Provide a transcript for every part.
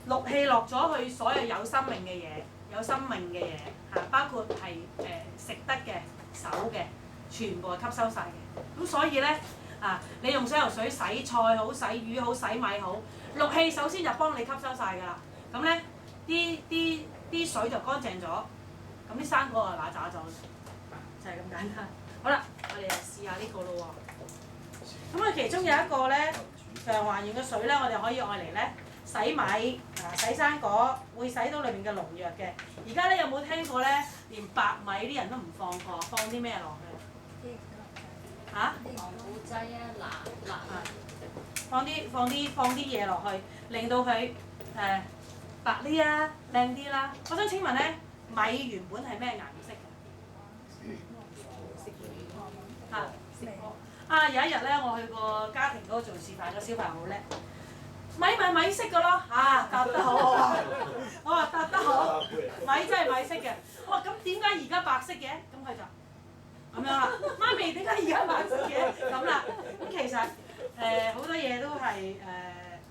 氯氣落咗去所有有生命嘅嘢，嚇，包括係食得嘅、手嘅，全部係吸收晒嘅。咁所以咧你用水喉水洗菜好、洗魚好、洗米好，氯氣首先就幫你吸收晒㗎啦。咁咧啲水就乾淨咗，咁啲生果啊嗱喳咗，就係咁簡單。好啦，我哋又試下呢個咯喎。咁啊，其中有一個咧強還原嘅水咧，我哋可以愛嚟咧洗米洗生果，會洗到裏面嘅農藥嘅。而家咧有冇聽過咧？連白米啲人都唔放過，放啲咩落去？嚇？防腐劑啊，辣放啲嘢落去，令到佢白啲啦、靚啲啦。我想請問咧，米原本係咩顏色嘅？有一日咧，我去個家庭嗰度做示範，個小朋友好叻，米咪米色嘅咯，答得好我話答得好，米真係米色嘅。我話咁點解而家白色嘅？咁佢就咁樣啦。媽咪點解而家白色嘅？咁啦。咁其實好多嘢都係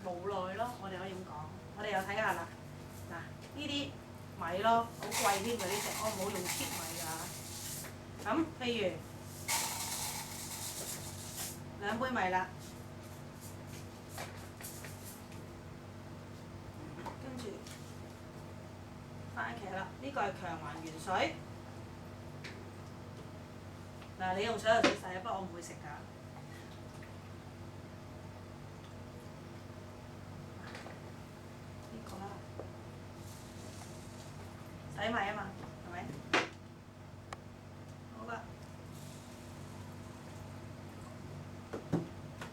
無奈咯，我哋可以咁講。我哋又睇下啦，嗱呢啲米咯，好貴添㗎呢隻，我冇用 cheap 米㗎。咁譬如2杯米啦，跟住番茄啦，呢個係強還原水。嗱，你用水喉水洗，不過我唔會食㗎。呢個啦，洗米啊嘛，係咪？好啦。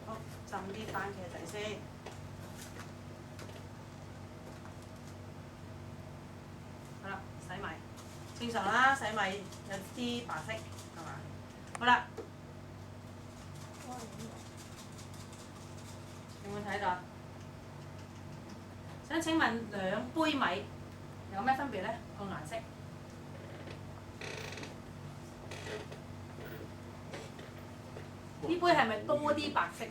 好，浸啲番茄仔先。好啦，洗米，正常啦，洗米有啲白色，係嘛？好啦，有冇睇到？想請問2杯米有咩分別咧？個顏色？呢杯係咪多啲白色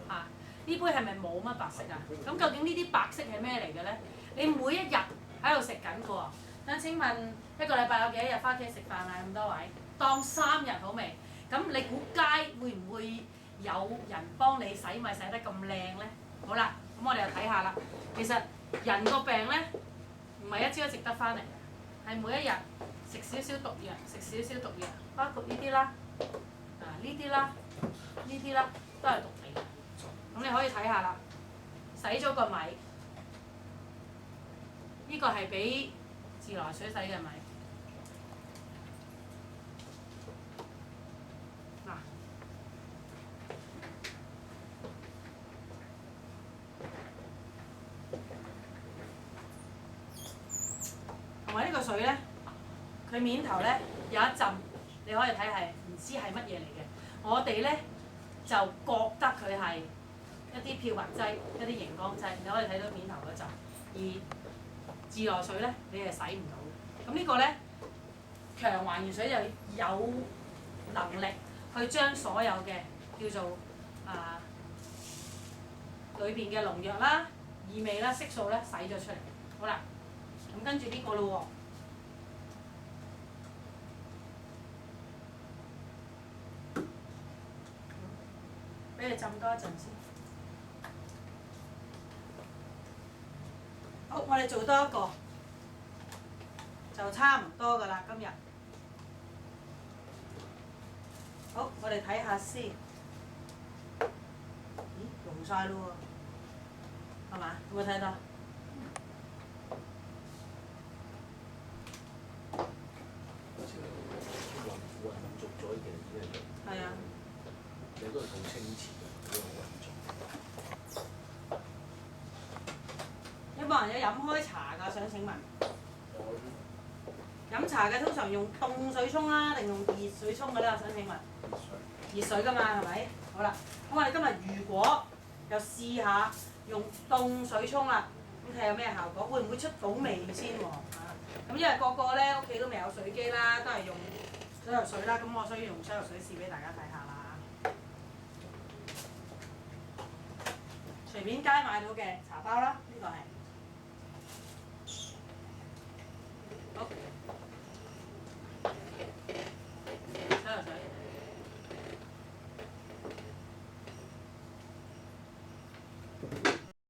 啊？呢杯係咪冇乜白色啊？咁究竟呢啲白色係咩嚟嘅咧？你每一日喺度食緊嘅喎。想請問一個禮拜有幾多日返屋企食飯啊？咁多位，當3日好未？咁你估街會唔會有人幫你洗米洗得咁靚咧？好啦，咁我哋又睇下啦。其實人個病咧，唔係一朝一夕得翻嚟嘅，係每一日食少少毒藥，包括呢啲啦，呢啲啦，呢啲啦，都係毒嚟嘅。咁你可以睇下啦，洗咗個米，呢個係俾自來水洗嘅米。嗱，同埋呢個水咧，佢面頭咧有一浸，你可以睇係唔知係乜嘢嚟嘅。我哋咧就覺得佢係一啲漂白劑、一啲熒光劑，你可以睇到面頭嗰浸。而自來水咧，你係洗唔到嘅。咁呢個咧，強還原水就有能力去將所有嘅叫做裏邊嘅農藥啦、異味啦、色素咧洗咗出嚟。好啦，咁跟住呢個咯喎，俾你浸多一陣先。好，我哋做多一個，就差唔多㗎啦，今日。好，我哋睇下先。咦，溶晒咯喎，係嘛？有冇睇到？好似混濁咗嘅呢樣嘢。係啊。你都係好清澈嘅，呢個混濁。有冇人有飲開茶㗎？想請問？飲茶嘅通常用凍水沖啦，定用熱水沖嘅咧？我想請問。熱水㗎嘛，係咪？好啦，咁我哋今日如果又試下用凍水沖啦，咁睇下有咩效果？會唔會出到味先喎？咁因為個個咧屋企都未有水機啦，都係用水喉水啦，咁我所以用水喉水試俾大家睇下啦。隨便街買到嘅茶包啦，呢個係。